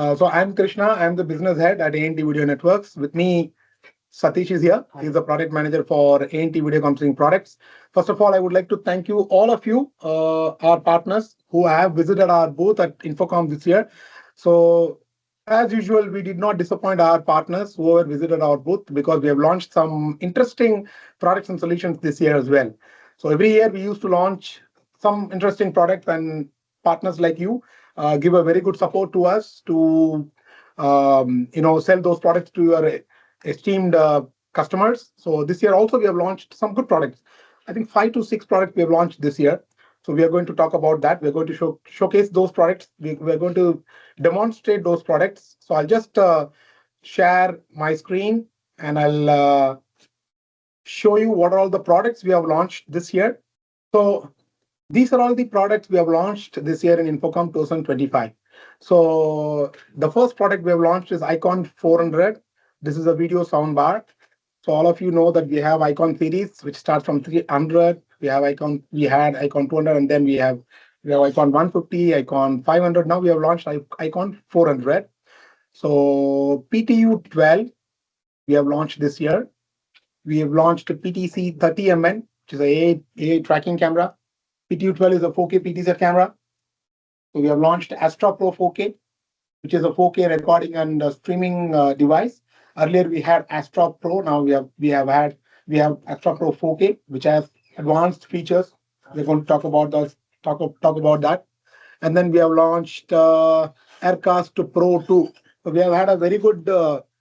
So I'm Krishna. I'm the business head at A&T Video Networks. With me, Satish is here. He's the product manager for A&T Video Conferencing products. First of all, I would like to thank you, all of you, our partners who have visited our booth at Infocom this year. So as usual, we did not disappoint our partners who have visited our booth because we have launched some interesting products and solutions this year as well. So every year we used to launch some interesting products, and partners like you give a very good support to us to sell those products to your esteemed customers. So this year also we have launched some good products. I think 5 to 6 products we have launched this year. So we are going to talk about that. We're going to showcase those products. We're going to demonstrate those products. So I'll just share my screen and I'll show you what are all the products we have launched this year. So these are all the products we have launched this year in Infocom 2025. So the first product we have launched is Icon 400. This is a video soundbar. So all of you know that we have Icon series, which starts from 300. We had Icon 200, and then we have Icon 150, Icon 500. Now we have launched Icon 400. So PTU 12 we have launched this year. We have launched PTC 30mm, which is a AA tracking camera. PTU 12 is a 4K PTZ camera. So we have launched Astra Pro 4K, which is a 4K recording and streaming device. Earlier we had Astra Pro. Now we have Astra Pro 4K, which has advanced features. We're going to talk about those. Talk about that. And then we have launched Aircast Pro 2. So we have had a very good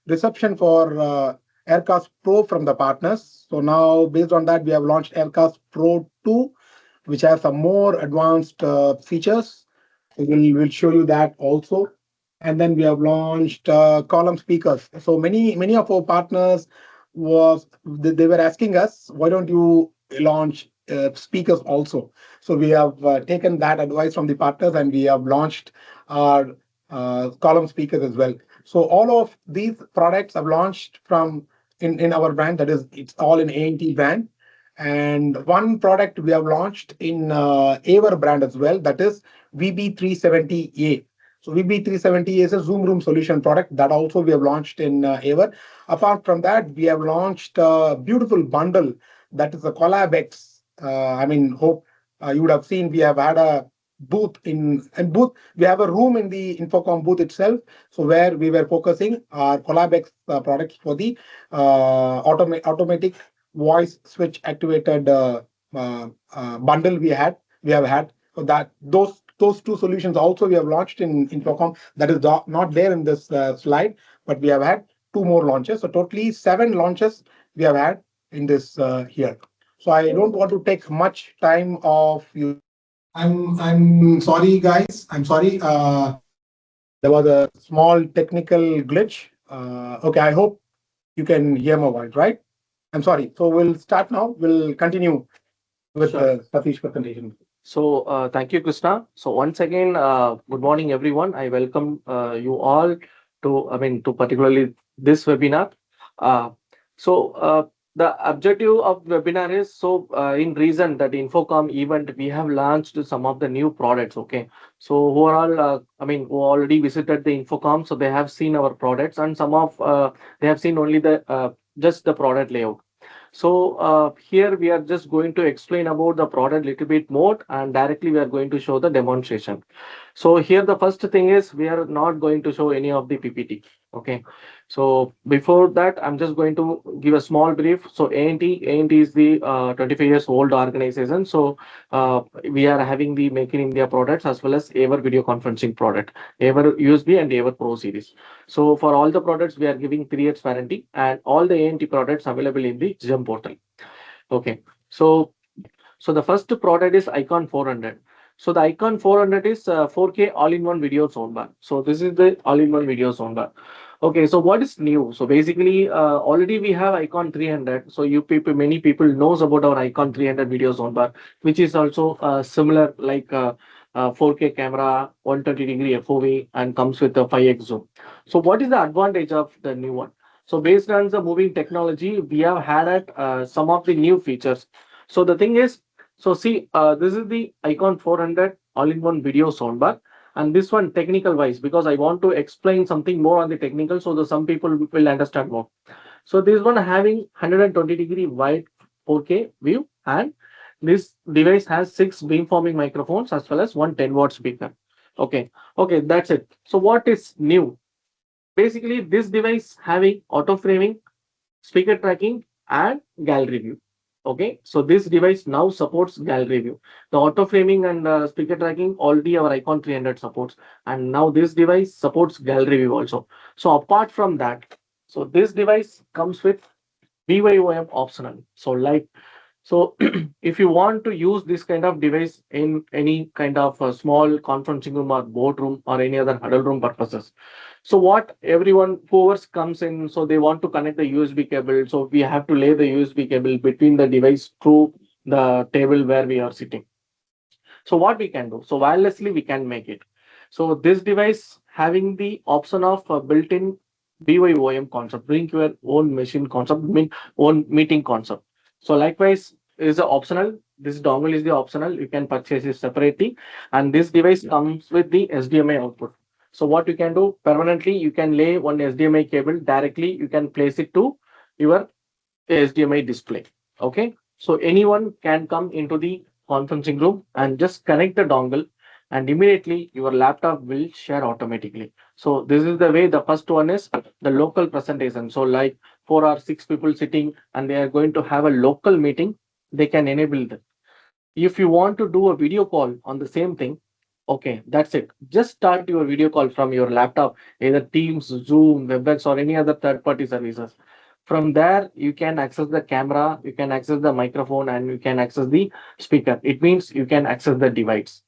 reception for Aircast Pro from the partners. So now, based on that, we have launched Aircast Pro 2, which has some more advanced features. So we'll show you that also. And then we have launched column speakers. So many of our partners they were asking us, why don't you launch speakers also? So we have taken that advice from the partners and we have launched our column speakers as well. So all of these products have launched from in our brand. That is, it's all in A&T brand. And one product we have launched in AVer brand as well. That is VB370A. So VB370 is a Zoom Room solution product that also we have launched in AVer. Apart from that, we have launched a beautiful bundle that is a CollabX. Hope you would have seen we have had a booth we have a room in the Infocom booth itself. So where we were focusing our CollabX products for the automatic voice switch activated bundle we have had. So that those two solutions also we have launched in Infocom. That is not there in this slide, but we have had 2 more launches. So totally 7 launches we have had in this here. So I don't want to take much time of you. I'm sorry, guys. I'm sorry. There was a small technical glitch. Okay, I hope you can hear my voice, right? I'm sorry. So we'll start now. We'll continue with Satish's presentation. So thank you, Krishna. So once again, good morning, everyone. I welcome you all to particularly this webinar. The objective of webinar is in reason that Infocom event we have launched some of the new products. Okay, so who are all who already visited the Infocom, so they have seen our products, and some of they have seen only the just the product layout. So here we are just going to explain about the product a little bit more, and directly we are going to show the demonstration. So here the first thing is we are not going to show any of the PPT. Okay, so before that I'm just going to give a small brief. So A&T is the 25 years old organization. So we are having the Make in India products as well as AVer video conferencing product, AVer USB and AVer Pro series. So for all the products we are giving 3 years warranty, and all the A&T products available in the GEM portal. Okay, so the first product is Icon 400. So the Icon 400 is 4K all-in-one video soundbar. So this is the all-in-one video soundbar. Okay, so what is new? So basically, already we have Icon 300. So many people knows about our Icon 300 video soundbar, which is also similar like 4K camera, 120-degree FOV, and comes with a 5x zoom. So what is the advantage of the new one? So based on the moving technology, we have added some of the new features. So the thing is, so see, this is the Icon 400 all-in-one video soundbar, And this one technical wise, because I want to explain something more on the technical, so that some people will understand more. So this one having 120-degree wide 4K view, and this device has 6 beamforming microphones as well as one 10-watt speaker. Okay, that's it. So what is new? Basically, this device having auto framing, speaker tracking, and gallery view. Okay, so this device now supports gallery view. The auto framing and speaker tracking already our Icon 300 supports, and now this device supports gallery view also. So apart from that, so this device comes with BYOM optional. So if you want to use this kind of device in any kind of a small conferencing room or boardroom or any other huddle room purposes, so what everyone whoever comes in, so they want to connect the USB cable. So we have to lay the USB cable between the device through the table where we are sitting. So what we can do? So wirelessly we can make it. So this device having the option of built-in BYOM concept, bring your own machine concept, mean own meeting concept. So likewise is a optional. This dongle is the optional. You can purchase it separately, and this device comes with the HDMI output. So what you can do permanently, you can lay one HDMI cable directly. You can place it to your HDMI display. Okay, so anyone can come into the conferencing room and just connect the dongle, and immediately your laptop will share automatically. So this is the way. The first one is the local presentation. So like 4 or 6 people sitting and they are going to have a local meeting, they can enable that. If you want to do a video call on the same thing, okay, that's it. Just start your video call from your laptop, either Teams, Zoom, WebEx, or any other third-party services. From there, you can access the camera, you can access the microphone, and you can access the speaker. It means you can access the device.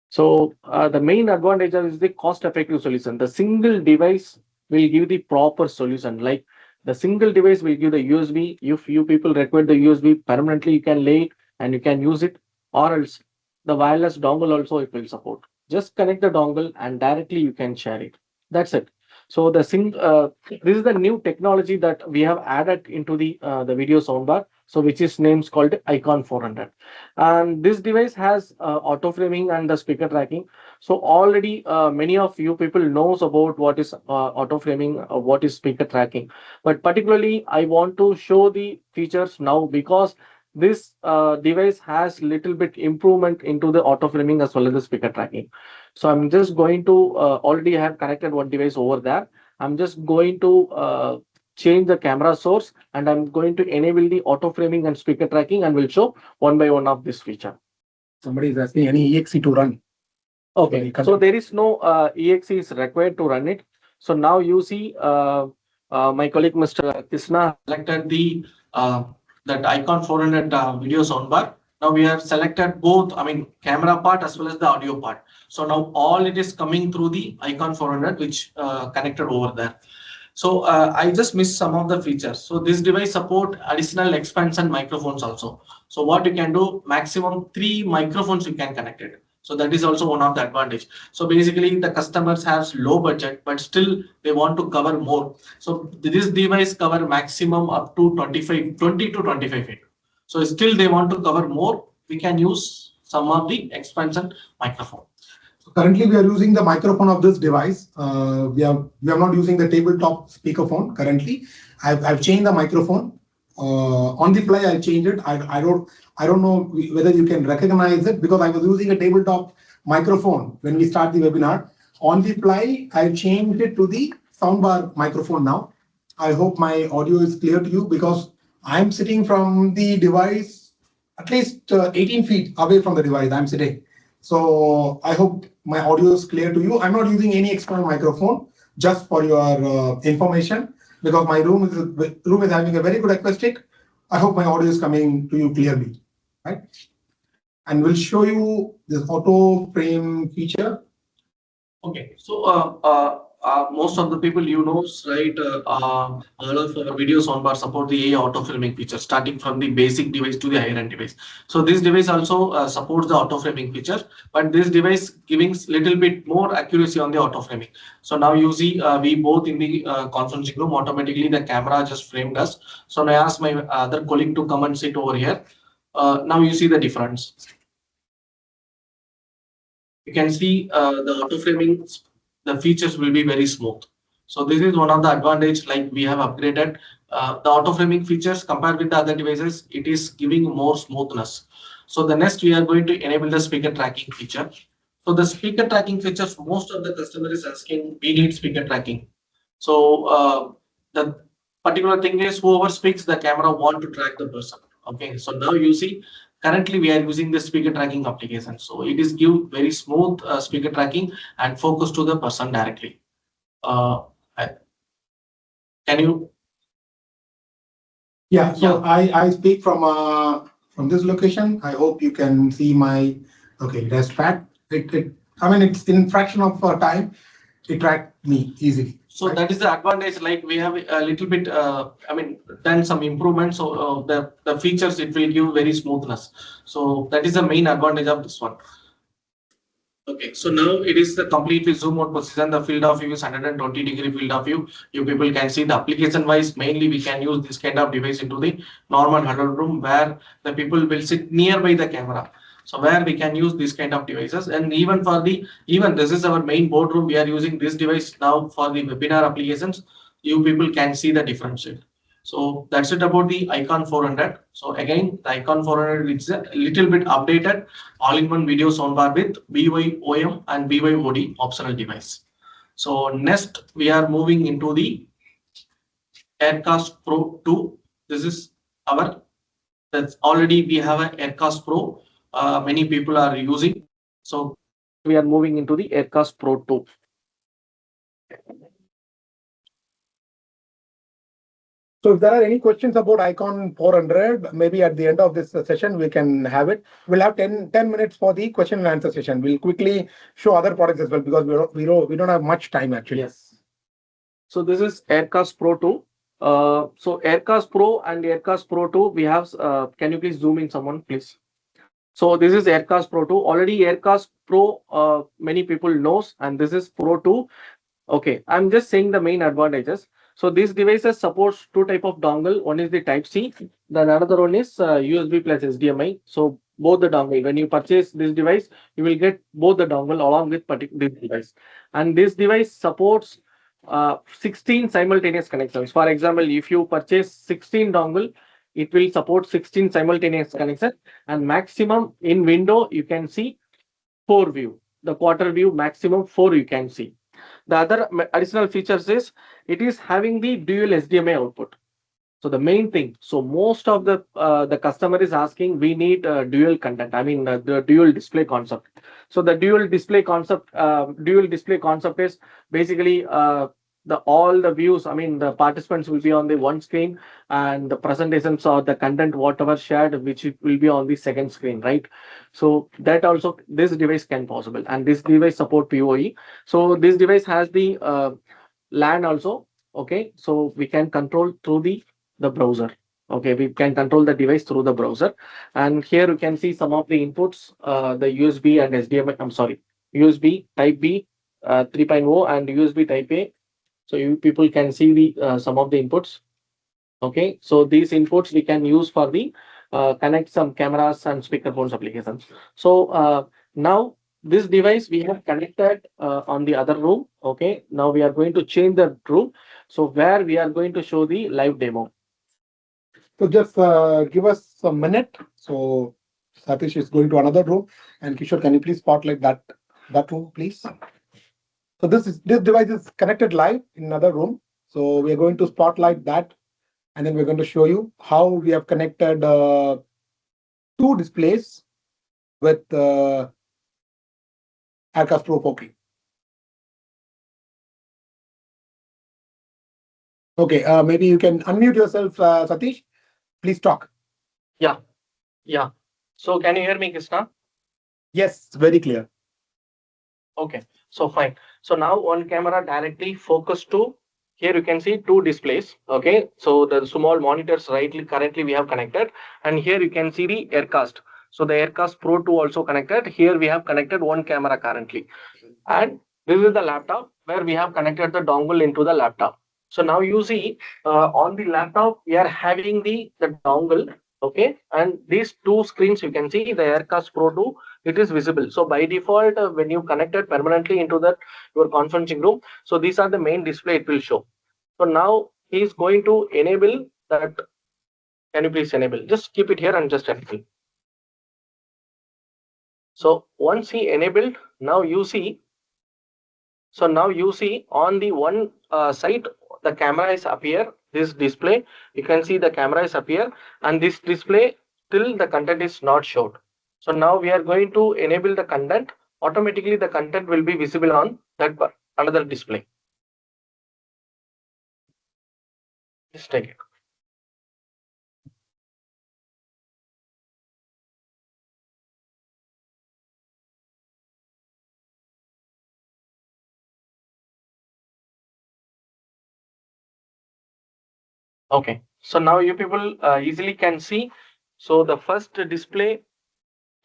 So the main advantage is the cost-effective solution. The single device will give the proper solution. Like the single device will give the USB. If you people require the USB permanently, you can lay it and you can use it, or else the wireless dongle also it will support. Just connect the dongle and directly you can share it. That's it. So this is the new technology that we have added into the video soundbar. So which is names called Icon 400, and this device has auto framing and the speaker tracking. So already many of you people knows about what is auto framing, what is speaker tracking, but particularly I want to show the features now because this device has little bit improvement into the auto framing as well as the speaker tracking. So I'm just going to already have connected one device over there. I'm just going to change the camera source, and I'm going to enable the auto framing and speaker tracking, and will show one by one of this feature. Somebody is asking any EXE to run. Okay, so there is no EXE is required to run it. So now you see my colleague Mr. Krishna selected the that Icon 400 video soundbar. Now we have selected both, I mean, camera part as well as the audio part. So now all it is coming through the Icon 400, which connected over there. So I just missed some of the features. So this device support additional expansion microphones also. So what you can do, maximum 3 microphones you can connect it. So that is also one of the advantage. So basically the customers have low budget, but still they want to cover more. So this device cover maximum up to 20 to 25 feet. So still they want to cover more, we can use some of the expansion microphone. So currently we are using the microphone of this device. We are not using the tabletop speakerphone currently. I've changed the microphone. On the fly I changed it. I don't know whether you can recognize it because I was using a tabletop microphone when we start the webinar. On the fly I changed it to the soundbar microphone now. I hope my audio is clear to you because I'm sitting from the device at least 18 feet away from the device I'm sitting. So I hope my audio is clear to you. I'm not using any external microphone, just for your information, because my room is having a very good acoustic. I hope my audio is coming to you clearly, right? And we'll show you this auto frame feature. Okay, so most of the people knows, right? All of our videos soundbar support the AI auto framing feature, starting from the basic device to the higher end device. So this device also supports the auto framing feature, but this device giving little bit more accuracy on the auto framing. So now you see we both in the conferencing room, automatically the camera just framed us. So now I asked my other colleague to come and sit over here. Now you see the difference. you can see the auto framing, the features will be very smooth. So this is one of the advantage, like we have upgraded the auto framing features compared with the other devices. It is giving more smoothness. So the next we are going to enable the speaker tracking feature. So the speaker tracking features, most of the customer is asking, we need speaker tracking. So the particular thing is whoever speaks, the camera want to track the person. Okay, so now you see, currently we are using the speaker tracking application. So it is give very smooth speaker tracking and focus to the person directly. Uh, can you? Yeah, so I speak from this location. I hope you can see my, okay, that's tracked. I mean, it's in fraction of time, it tracked me easily. So right? that is the advantage. Like we have a little bit, I mean, done some improvements. So the features, it will give very smoothness. So that is the main advantage of this one. Okay, so now it is the completely zoom out position. The field of view is 120-degree field of view. You people can see the application wise. Mainly, we can use this kind of device into the normal huddle room where the people will sit nearby the camera. So where we can use this kind of devices, and even for the this is our main boardroom. We are using this device now for the webinar applications. You people can see the difference. So that's it about the Icon 400. So again, the Icon 400 is a little bit updated all-in-one video soundbar with BYOM and BYOD optional device. So next we are moving into the Aircast Pro 2. This is our, that's already we have an Aircast Pro. Many people are using. So we are moving into the Aircast Pro 2. So if there are any questions about Icon 400, maybe at the end of this session, we can have it. We'll have 10 minutes for the question and answer session. We'll quickly show other products as well because we don't have much time actually. Yes. So this is Aircast Pro 2. So Aircast Pro and Aircast Pro 2, we have, can you please zoom in someone, please? So this is Aircast Pro 2. Already Aircast Pro, many people knows, and this is Pro 2. Okay, I'm just saying the main advantages. So these devices supports two type of dongle. One is the Type C, then another one is USB plus HDMI. So both the dongle. When you purchase this device, you will get both the dongle along with this device. And this device supports 16 simultaneous connections. For example, if you purchase 16 dongle, it will support 16 simultaneous connections, and maximum in window you can see 4 view. The quarter view maximum 4 you can see. The other additional features is it is having the dual HDMI output. So the main thing, so most of the customer is asking, we need dual content. I mean the dual display concept. So the dual display concept is basically all the views. I mean the participants will be on the one screen, and the presentations or the content whatever shared, which it will be on the second screen, right? So that also this device can possible, and this device support PoE. So this device has the LAN also. Okay, so we can control through the browser. Okay, we can control the device through the browser, and here you can see some of the inputs, the USB and HDMI. I'm sorry, USB Type B 3.0 and USB Type A. So you people can see the some of the inputs. Okay, so these inputs we can use for the connect some cameras and speakerphones applications. So now this device we have connected on the other room. Okay, now we are going to change the room. So where we are going to show the live demo. So just give us a minute. So Satish is going to another room, and Kishore, can you please spotlight that room, please? So this device is connected live in another room. So we are going to spotlight that, and then we're going to show you how we have connected two displays with Aircast Pro 4K. Okay, maybe you can unmute yourself, Satish. Please talk. Yeah. So can you hear me, Krishna? Yes, very clear. Okay, so fine. So now on camera directly focus to, here you can see two displays. Okay, so the small monitors currently we have connected, and here you can see the Aircast. So the Aircast Pro 2 also connected. Here we have connected one camera currently, and this is the laptop where we have connected the dongle into the laptop. So now you see on the laptop we are having the dongle. Okay, and these two screens you can see the Aircast Pro 2 it is visible. So by default, when you connect it permanently into that your conferencing room, so these are the main display it will show. So now he is going to enable that. Can you please enable? Just keep it here and just enable. So once he enabled, now you see. So now you see on the one side, the camera is appear. This display, you can see the camera is appear, and this display till the content is not showed. So now we are going to enable the content. Automatically, the content will be visible on that another display. Just take it. Okay. So now you people easily can see. So the first display,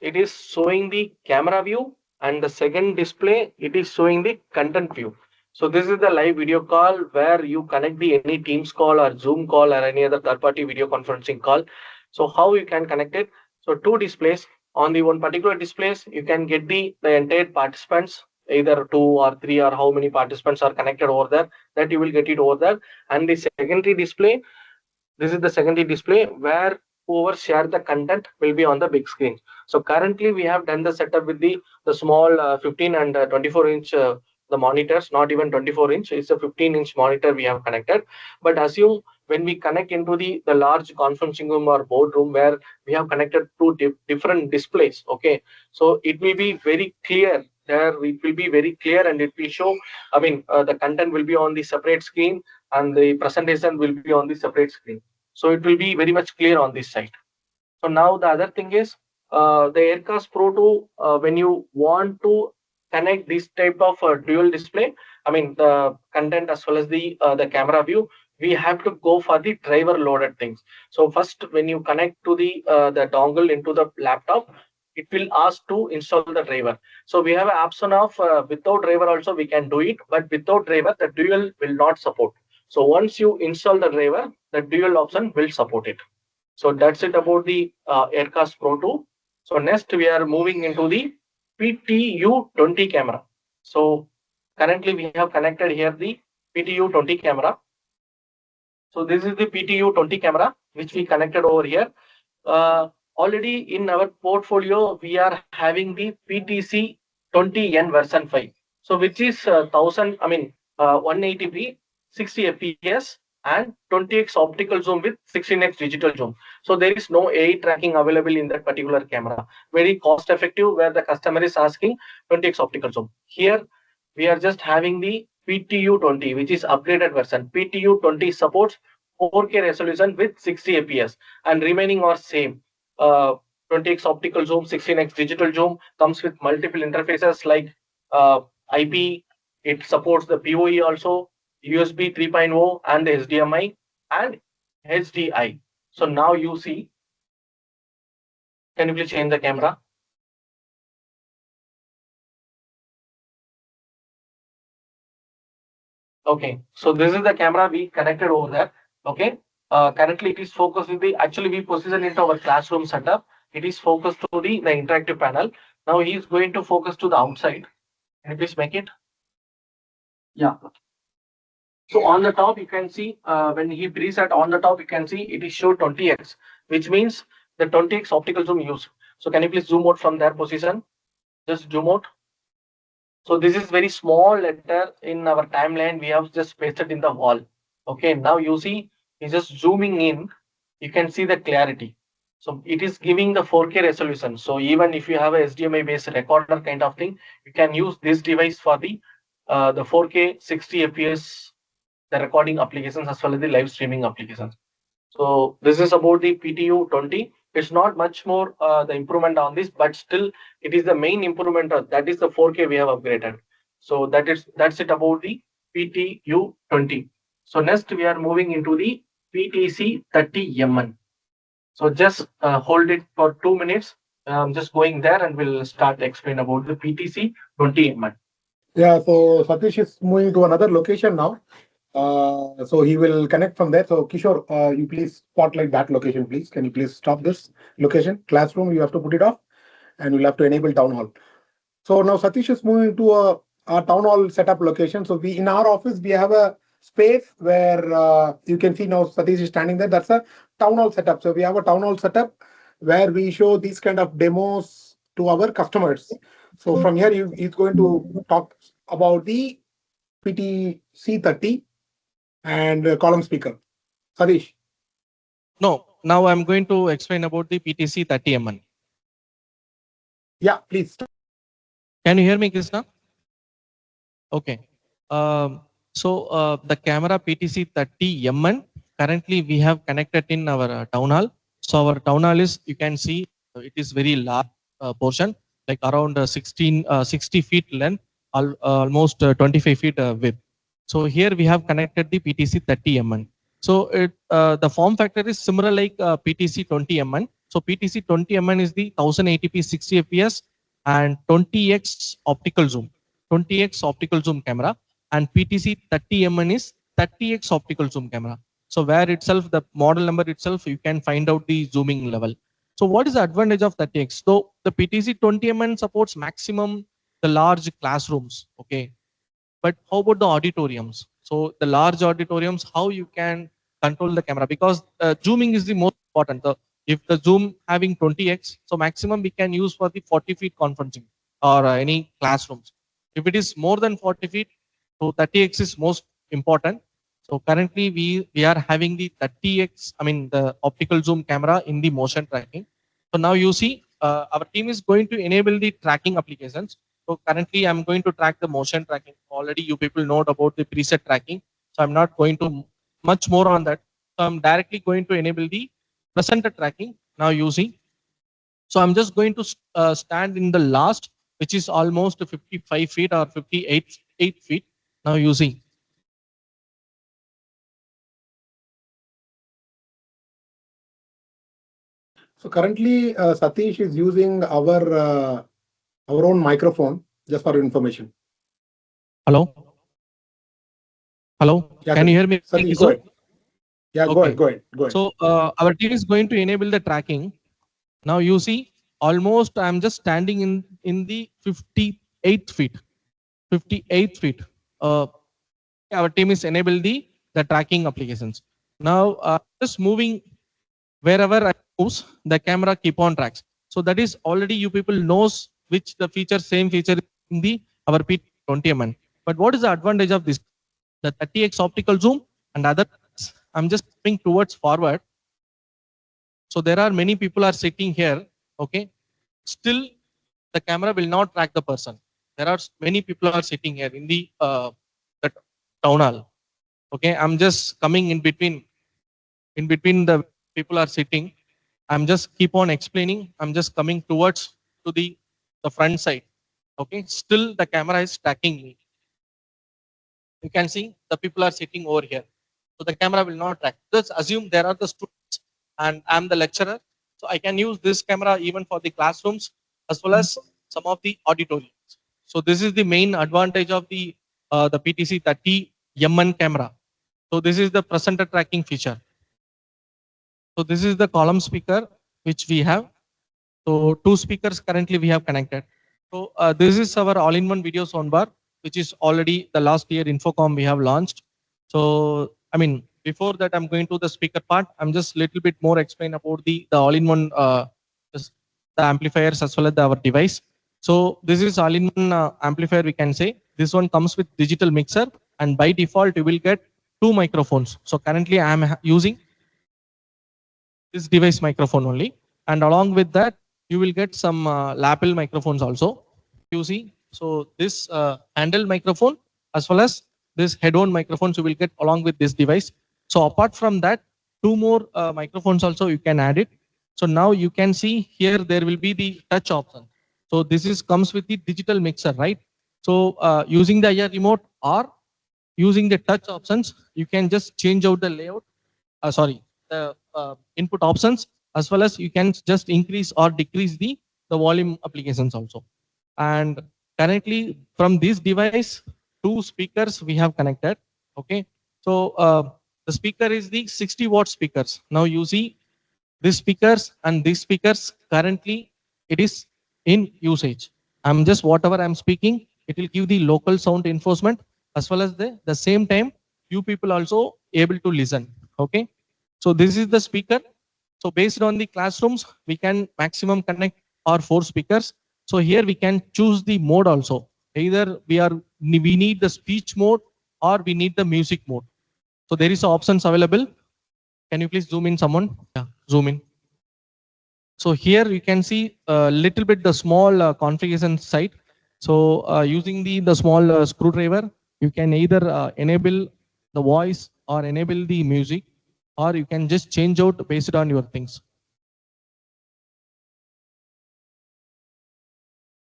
it is showing the camera view, and the second display, it is showing the content view. So this is the live video call where you connect the any Teams call or Zoom call or any other third-party video conferencing call. So how you can connect it? So two displays. On the one particular displays, you can get the entire participants, either 2 or 3 or how many participants are connected over there, that you will get it over there. And the secondary display, this is the secondary display where whoever share the content will be on the big screen. So currently we have done the setup with the small 15 and 24-inch the monitors, not even 24-inch. It's a 15-inch monitor we have connected. But assume when we connect into the large conferencing room or boardroom where we have connected two different displays. Okay, so it will be very clear. There it will be very clear, and it will show. I mean, the content will be on the separate screen, and the presentation will be on the separate screen. So it will be very much clear on this side. So now the other thing is the Aircast Pro 2, when you want to connect this type of dual display, I mean the content as well as the camera view, we have to go for the driver loaded things. So first, when you connect to the dongle into the laptop, it will ask to install the driver. So we have an option of without driver also we can do it, but without driver the dual will not support. So once you install the driver, the dual option will support it. So that's it about the Aircast Pro 2. So next we are moving into the PTU20 camera. So currently we have connected here the PTU20 camera. So this is the PTU20 camera which we connected over here. Already in our portfolio we are having the PTC20N version 5. So which is 180p, 60 fps and 20x optical zoom with 16x digital zoom. So there is no AI tracking available in that particular camera. Very cost effective, where the customer is asking 20x optical zoom. Here we are just having the PTU20, which is upgraded version. PTU20 supports 4K resolution with 60 fps, and remaining are same. 20x optical zoom, 16x digital zoom, comes with multiple interfaces like IP. It supports the PoE also, USB 3.0 and the HDMI and HDI. So now you see, can you please change the camera? Okay, so this is the camera we connected over there. Okay, currently it is focused with actually we position it our classroom setup. It is focused to the interactive panel. Now he is going to focus to the outside. Can you please make it? Yeah. So on the top, you can see when he preset on the top, you can see it is show 20x, which means the 20x optical zoom use. So can you please zoom out from their position? Just zoom out. So this is very small letter in our timeline. We have just pasted in the wall. Okay, now you see it's just zooming in. You can see the clarity. So it is giving the 4K resolution. So even if you have a HDMI based recorder kind of thing, you can use this device for the 4K 60 fps, the recording applications as well as the live streaming applications. So this is about the PTU20. It's not much more the improvement on this, but still it is the main improvement. That is the 4K we have upgraded. So that's it about the PTU20. So next we are moving into the PTC30MN. So just hold it for 2 minutes. I'm just going there and we'll start explain about the PTC20MN. Yeah, so Satish is moving to another location now. So he will connect from there. So Kishore, you please spotlight that location, please. Can you please stop this location? Classroom, you have to put it off. and we'll have to enable town hall. So now Satish is moving to our town hall setup location. So in our office, we have a space where you can see now Satish is standing there. That's a town hall setup. So we have a town hall setup where we show these kind of demos to our customers. So from here, he's going to talk about the PTC30 and column speaker. Satish. No, now I'm going to explain about the PTC30MN. Yeah, please. Can you hear me, Krishna? Okay. The camera PTC30MN, currently we have connected in our town hall. So our town hall is, you can see, it is very large portion, like around 60 feet length, almost 25 feet width. So here we have connected the PTC30MN. So the form factor is similar like PTC20MN. So PTC20MN is the 1080p 60 fps and 20x optical zoom. 20x optical zoom camera, and PTC30MN is 30x optical zoom camera. So where itself, the model number itself, you can find out the zooming level. So what is the advantage of 30x? So the PTC20MN supports maximum the large classrooms. Okay. But how about the auditoriums? So the large auditoriums, how you can control the camera? Because zooming is the most important. If the zoom having 20x, so maximum we can use for the 40 feet conferencing or any classrooms. If it is more than 40 feet, so 30x is most important. So currently we are having the 30x, I mean the optical zoom camera in the motion tracking. So now you see our team is going to enable the tracking applications. So currently I'm going to track the motion tracking. Already you people know about the preset tracking. So I'm not going to much more on that. So I'm directly going to enable the presenter tracking now using. So I'm just going to stand in the last, which is almost 55 feet or 58 feet now using. So currently Satish is using our own microphone, just for your information. Hello? Hello? Yeah, can you hear me? Satish, go ahead. Yeah, okay. Go ahead. So our team is going to enable the tracking. Now you see, almost I'm just standing in the 58 feet. 58 feet. Our team is enable the tracking applications. Now just moving wherever I move, the camera keep on tracks. So that is already you people knows which the feature, same feature in the our P20MN. But what is the advantage of this? The 30x optical zoom and other. I'm just moving towards forward. So there are many people are sitting here. Okay, still the camera will not track the person. There are many people are sitting here in the town hall. Okay, I'm just coming in between the people are sitting. I'm just keep on explaining. I'm just coming towards to the front side. Okay, still the camera is tracking me. You can see the people are sitting over here. So the camera will not track. Just assume there are the students and I'm the lecturer. So I can use this camera even for the classrooms as well as some of the auditoriums. So this is the main advantage of the PTC30MN camera. So this is the presenter tracking feature. So this is the column speaker which we have. So 2 speakers currently we have connected. So this is our all-in-one video soundbar, which is already the last year Infocom we have launched. So I mean, before that I'm going to the speaker part. I'm just little bit more explain about the all-in-one the amplifiers as well as our device. So this is all-in-one amplifier, we can say. This one comes with digital mixer, and by default you will get 2 microphones. So currently I am using this device microphone only, and along with that you will get some lapel microphones also. You see, so this handle microphone as well as this head-on microphones you will get along with this device. So apart from that, 2 more microphones also you can add it. So now you can see here there will be the touch option. So this is comes with the digital mixer, right? So using the IR remote or using the touch options, you can just change out the layout. The input options, as well as you can just increase or decrease the volume applications also. And currently from this device, 2 speakers we have connected. Okay, so the speaker is the 60-watt speakers. Now you see these speakers and these speakers currently it is in usage. I'm just whatever I'm speaking, it will give the local sound enforcement as well as the same time you people also able to listen. Okay. So this is the speaker. So based on the classrooms, we can maximum connect our 4 speakers. So here we can choose the mode also. Either we need the speech mode or we need the music mode. So there is options available. Can you please zoom in someone? Yeah, zoom in. So here you can see a little bit the small configuration site. So using the small screwdriver, you can either enable the voice or enable the music, or you can just change out based on your things.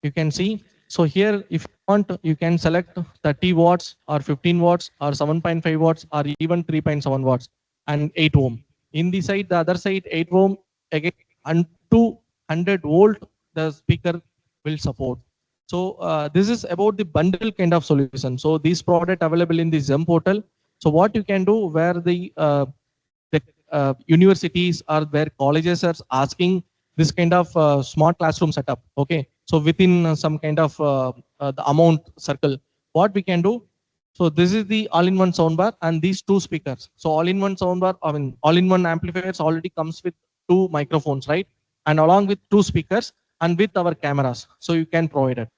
You can see. So here, if you want, you can select 30 watts or 15 watts or 7.5 watts or even 3.7 watts and 8 ohm. In the side, the other side, 8 ohm, again, and 200 volt, the speaker will support. So this is about the bundle kind of solution. So this product available in the Zem portal. So what you can do where the universities or where colleges are asking this kind of smart classroom setup. Okay. So within some kind of the amount circle, what we can do. So this is the all-in-one soundbar and these 2 speakers. So all-in-one soundbar, I mean, all-in-one amplifiers already comes with 2 microphones, right? And along with 2 speakers and with our cameras. So you can provide it.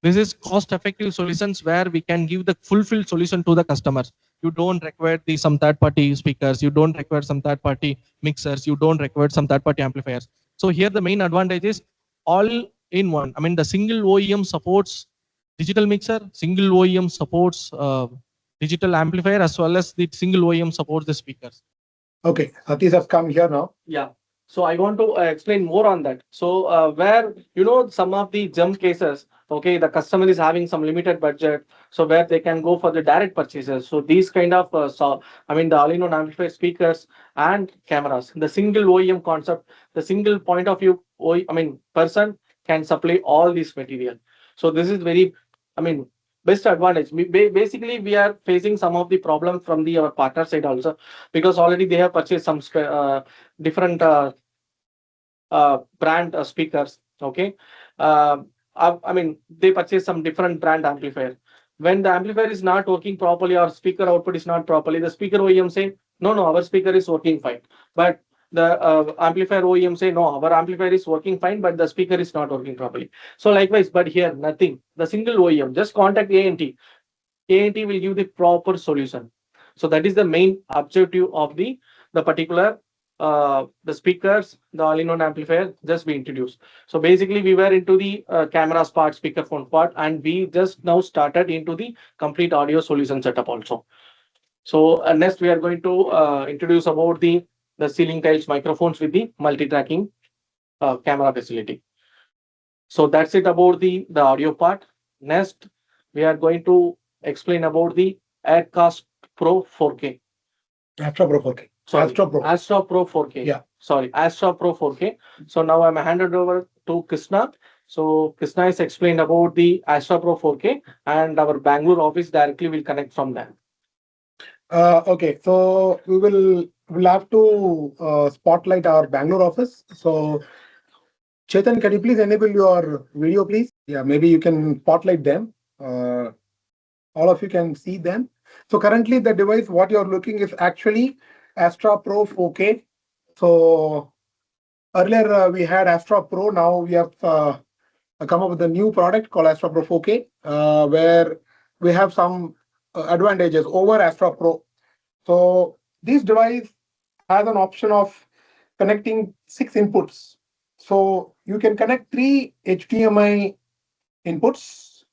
This is cost-effective solutions where we can give the fulfilled solution to the customers. You don't require some third-party speakers. You don't require some third-party mixers. You don't require some third-party amplifiers. So here the main advantage is all in one. I mean, the single OEM supports digital mixer, single OEM supports digital amplifier, as well as the single OEM supports the speakers. Okay, Satish has come here now. Yeah. So I want to explain more on that. So where, some of the Zem cases, okay, the customer is having some limited budget, so where they can go for the direct purchases. So these kind of, the all-in-one amplifier speakers and cameras, the single OEM concept, the single point of view, person can supply all this material. So this is very, best advantage. Basically, we are facing some of the problems from our partner side also, because already they have purchased some different brand speakers. Okay. They purchase some different brand amplifier. When the amplifier is not working properly or speaker output is not properly, the speaker OEM say, no, our speaker is working fine. But the amplifier OEM say, no, our amplifier is working fine, but the speaker is not working properly. So likewise, but here nothing. The single OEM, just contact A&T. A&T will give the proper solution. So that is the main objective of the particular the speakers, the all-in-one amplifier just we introduced. So basically we were into the cameras part, speakerphone part, and we just now started into the complete audio solution setup also. So next we are going to introduce about the ceiling tiles microphones with the multi-tracking camera facility. So that's it about the audio part. Next we are going to explain about the Aircast Pro 4K. Astra Pro 4K. Sorry, Astra Pro. Astra Pro 4K. Yeah. Sorry, Astra Pro 4K. So now I'm handed over to Krishna. So Krishna is explained about the Astra Pro 4K, and our Bangalore office directly will connect from there. Okay, so we'll have to spotlight our Bangalore office. So Chetan, can you please enable your video, please? Yeah, maybe you can spotlight them. All of you can see them. So currently the device, what you're looking is actually Astra Pro 4K. So earlier we had Astra Pro. Now we have come up with a new product called Astra Pro 4K, where we have some advantages over Astra Pro. So this device has an option of connecting 6 inputs. So you can connect 3 HDMI inputs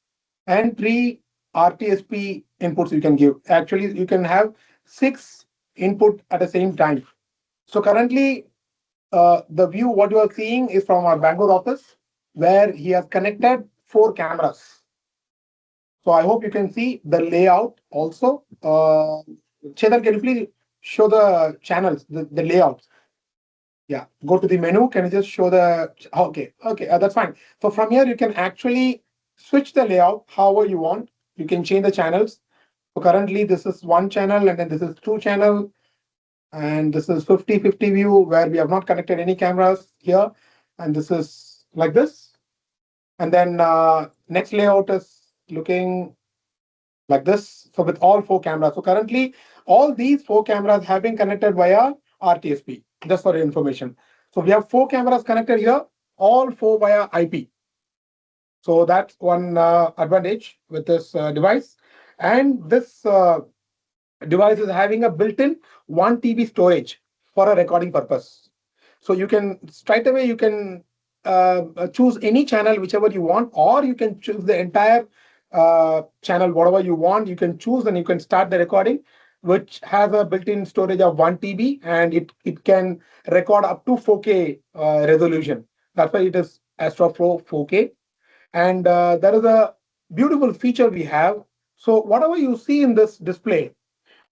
and 3 RTSP inputs you can give. Actually, you can have 6 input at the same time. So currently, the view what you are seeing is from our Bangalore office, where he has connected 4 cameras. So I hope you can see the layout also. Chetan, can you please show the channels, the layout? Yeah, go to the menu. Can you just show the, okay, that's fine. So from here, you can actually switch the layout however you want. You can change the channels. So currently this is 1 channel, and then this is 2 channel. And this is 50-50 view where we have not connected any cameras here. And this is like this. And then next layout is looking like this. So with all 4 cameras. So currently, all these 4 cameras have been connected via RTSP, just for your information. So we have 4 cameras connected here, all 4 via IP. So that's one advantage with this device. And this device is having a built-in 1 TB storage for a recording purpose. So you can straight away you can choose any channel whichever you want, or you can choose the entire channel whatever you want. You can choose and you can start the recording, which has a built-in storage of 1 TB, and it can record up to 4K resolution. That's why it is Astro Pro 4K. And there is a beautiful feature we have. So whatever you see in this display,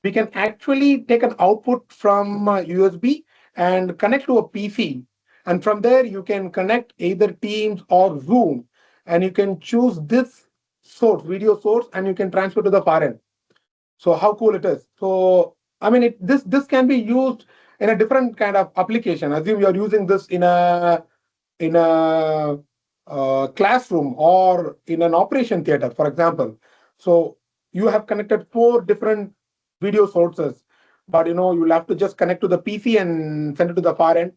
we can actually take an output from USB and connect to a PC. And from there, you can connect either Teams or Zoom, and you can choose this source, video source, and you can transfer to the far end. So how cool it is. So, I mean, this can be used in a different kind of application. Assume you're using this in a classroom or in an operation theater, for example. So you have connected 4 different video sources, but you'll have to just connect to the PC and send it to the far end,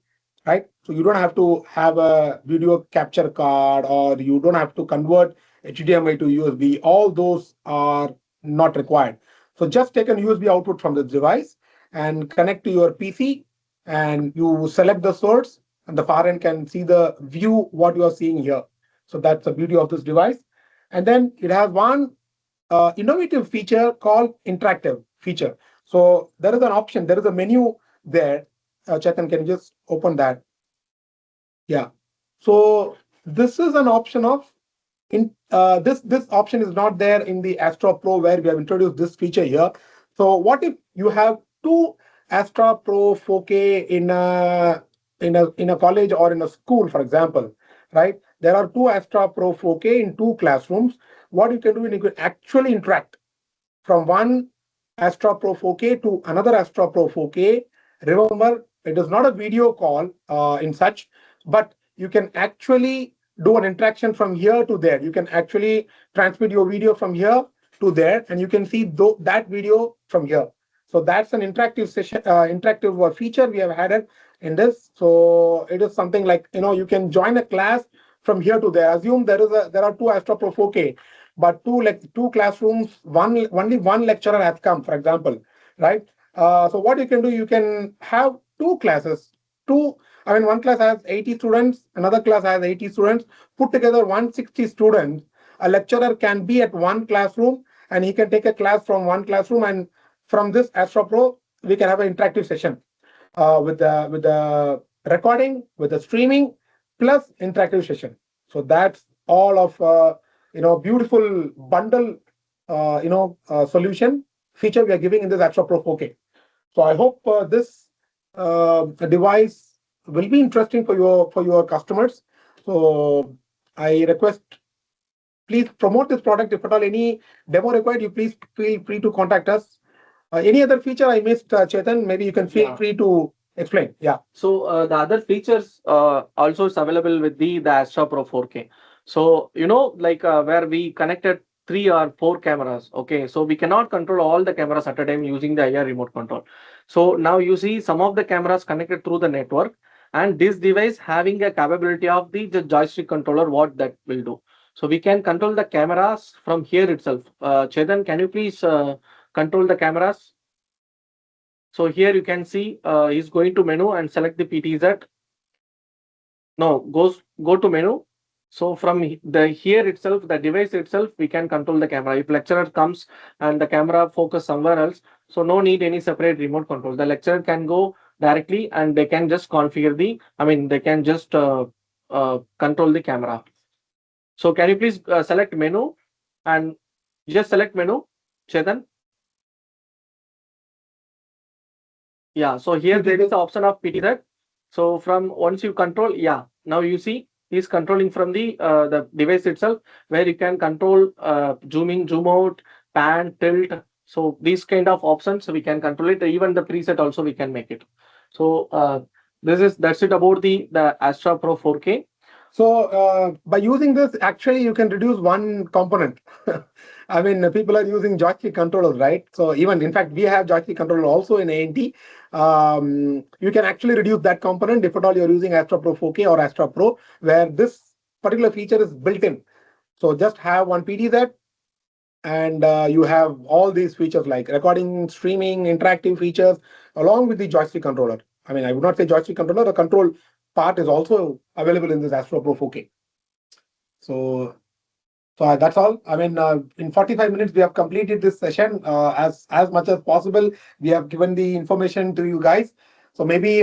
right? So you don't have to have a video capture card, or you don't have to convert HDMI to USB. All those are not required. So just take an USB output from the device and connect to your PC, and you select the source, and the far end can see the view what you are seeing here. So that's the beauty of this device. And then it has one innovative feature called interactive feature. So there is an option, there is a menu there. Chetan, can you just open that? Yeah. So this is an option of this option is not there in the Astra Pro, where we have introduced this feature here. So what if you have 2 Astra Pro 4K in a college or in a school, for example, right? There are 2 Astra Pro 4K in 2 classrooms. What you can do is you can actually interact from one Astra Pro 4K to another Astra Pro 4K. Remember, it is not a video call in such, but you can actually do an interaction from here to there. You can actually transmit your video from here to there, and you can see that video from here. So that's an interactive session, interactive feature we have added in this. So it is something like you can join a class from here to there. Assume there are 2 Astra Pro 4K, but two classrooms, only one lecturer has come, for example, right? So what you can do, you can have 2 classes. One class has 80 students, another class has 80 students, put together 160 students. A lecturer can be at one classroom, and he can take a class from one classroom, and from this Astro Pro, we can have an interactive session with the recording, with the streaming, plus interactive session. So that's all of beautiful bundle solution feature we are giving in this Astro Pro 4K. So I hope this device will be interesting for your customers. So I request, please promote this product. If at all any demo required, you please feel free to contact us. Any other feature I missed, Chetan? Maybe you can feel free to explain. Yeah. So the other features also is available with the Astra Pro 4K. So where we connected 3 or 4 cameras. Okay, so we cannot control all the cameras at a time using the IR remote control. So now you see some of the cameras connected through the network, and this device having a capability of the joystick controller, what that will do. So we can control the cameras from here itself. Chetan, can you please control the cameras? So here you can see he's going to menu and select the PTZ. No, go to menu. So from the here itself, the device itself, we can control the camera. If lecturer comes and the camera focus somewhere else, so no need any separate remote control. The lecturer can go directly and they can just configure they can just control the camera. So can you please select menu and just select menu, Chetan? Yeah, so here there is the option of PTZ. So from once you control, yeah, now you see he's controlling from the device itself, where you can control zoom in, zoom out, pan, tilt. So these kind of options we can control it. Even the preset also we can make it. So that's it about the Astra Pro 4K. So by using this, actually, you can reduce one component. I mean, people are using joystick controllers, right? So even, in fact, we have joystick controller also in A&T. You can actually reduce that component if at all you're using Astra Pro 4K or Astra Pro, where this particular feature is built in. So just have one PDZ, and you have all these features like recording, streaming, interactive features, along with the joystick controller. I mean, I would not say joystick controller, the control part is also available in this Astro Pro 4K. So that's all. I mean, in 45 minutes, we have completed this session as much as possible. We have given the information to you guys. So maybe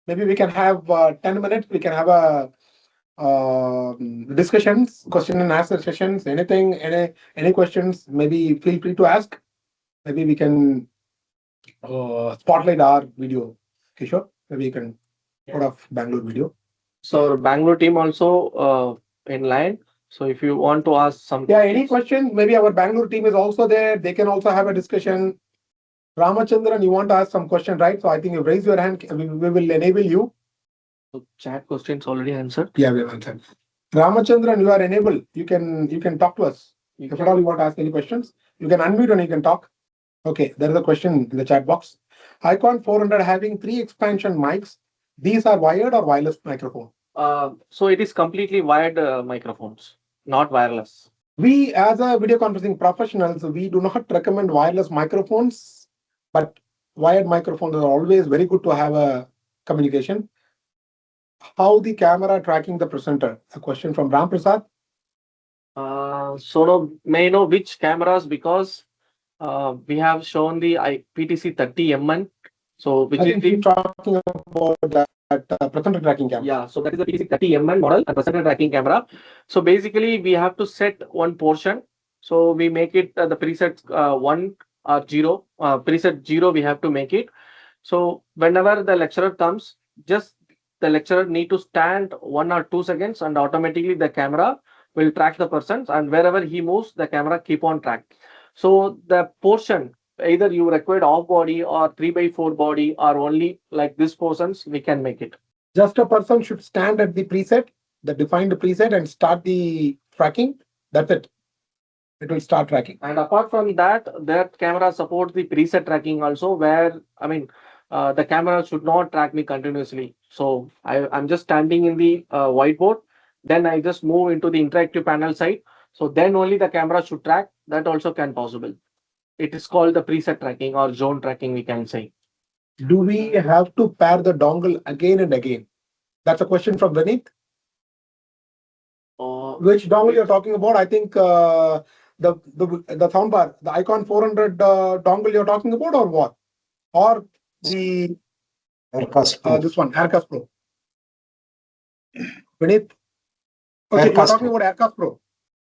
we can have 10 minutes. We can have a discussions, question and answer sessions. Anything, any questions? Maybe feel free to ask. Maybe we can spotlight our video. Kishore, maybe you can put off Bangalore video. So our Bangalore team also in line. So if you want to ask some any questions, maybe our Bangalore team is also there. They can also have a discussion. Ramachandran, you want to ask some question, right? So I think you raise your hand. We will enable you. So chat questions already answered. Yeah, we have answered. Ramachandran, you are enabled. You can talk to us. If at all you want to ask any questions, you can unmute and you can talk. Okay, there is a question in the chat box. Icon 400 having 3 expansion mics. These are wired or wireless microphone? So it is completely wired microphones, not wireless. We, as a video conferencing professionals, we do not recommend wireless microphones, but wired microphones are always very good to have a communication. How the camera tracking the presenter? A question from Ram Prasad. So no, may I know which cameras, because we have shown the PTC 30mm. So which I think he's talking about that presenter tracking camera. Yeah, so that is the PTC 30mm model and presenter tracking camera. So basically, we have to set one portion. So we make it the preset 1 or 0. Preset 0 we have to make it. So whenever the lecturer comes, just the lecturer need to stand 1 or 2 seconds, and automatically the camera will track the person, and wherever he moves, the camera keep on track. So the portion, either you require off body or 3x4 body or only like this portions, we can make it. Just a person should stand at the preset, the defined preset, and start the tracking. That's it. It will start tracking. And apart from that, that camera supports the preset tracking also, where I mean the camera should not track me continuously. So I'm just standing in the whiteboard, then I just move into the interactive panel side. So then only the camera should track. That also can possible. It is called the preset tracking or zone tracking, we can say. Do we have to pair the dongle again and again? That's a question from Vineet. Which dongle you're talking about? I think the soundbar, the Icon 400 dongle you're talking about, or what? Or the Aircast Pro. This one, Aircast Pro. Vineet? Okay, you're talking about Aircast Pro.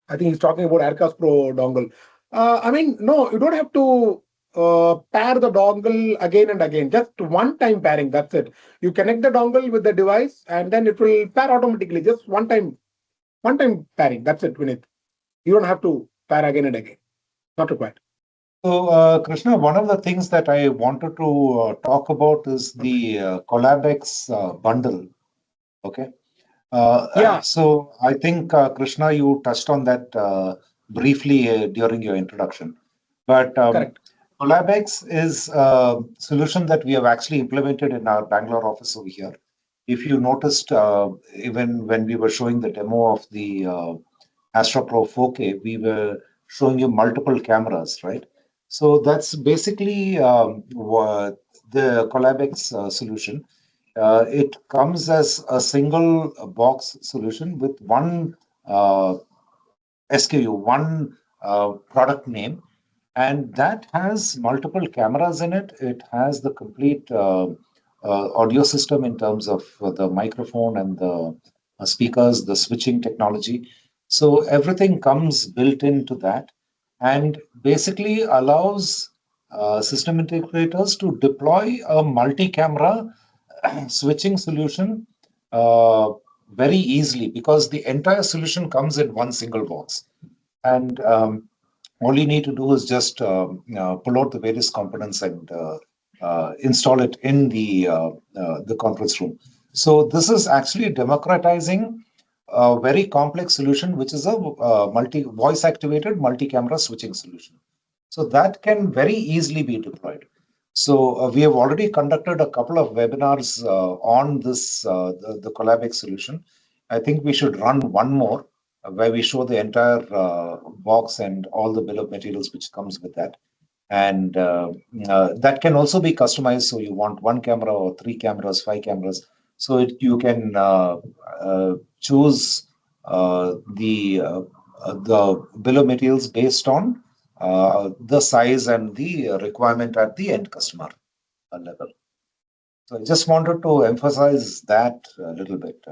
I think he's talking about Aircast Pro dongle. I mean, no, you don't have to pair the dongle again and again. Just one time pairing, that's it. You connect the dongle with the device and then it will pair automatically. Just one time pairing, that's it, Vineet. You don't have to pair again and again. Not required. So, Krishna, one of the things that I wanted to talk about is the CollabX bundle. Okay. Yeah. So I think, Krishna, you touched on that briefly during your introduction. But Correct. CollabX is a solution that we have actually implemented in our Bangalore office over here. If you noticed, even when we were showing the demo of the Astra Pro 4K, we were showing you multiple cameras, right? So that's basically what the CollabX solution. It comes as a single box solution with one SKU, one product name, and that has multiple cameras in it. It has the complete audio system in terms of the microphone and the speakers, the switching technology. So everything comes built into that and basically allows system integrators to deploy a multi-camera switching solution very easily, because the entire solution comes in one single box. And all you need to do is just pull out the various components and install it in the conference room. So this is actually democratizing a very complex solution, which is a voice activated multi-camera switching solution. So that can very easily be deployed. So we have already conducted a couple of webinars on this, the Collabix solution. I think we should run one more where we show the entire box and all the bill of materials which comes with that. And that can also be customized. So you want 1 camera or 3 cameras, 5 cameras. So you can choose the bill of materials based on the size and the requirement at the end customer level. So I just wanted to emphasize that a little bit.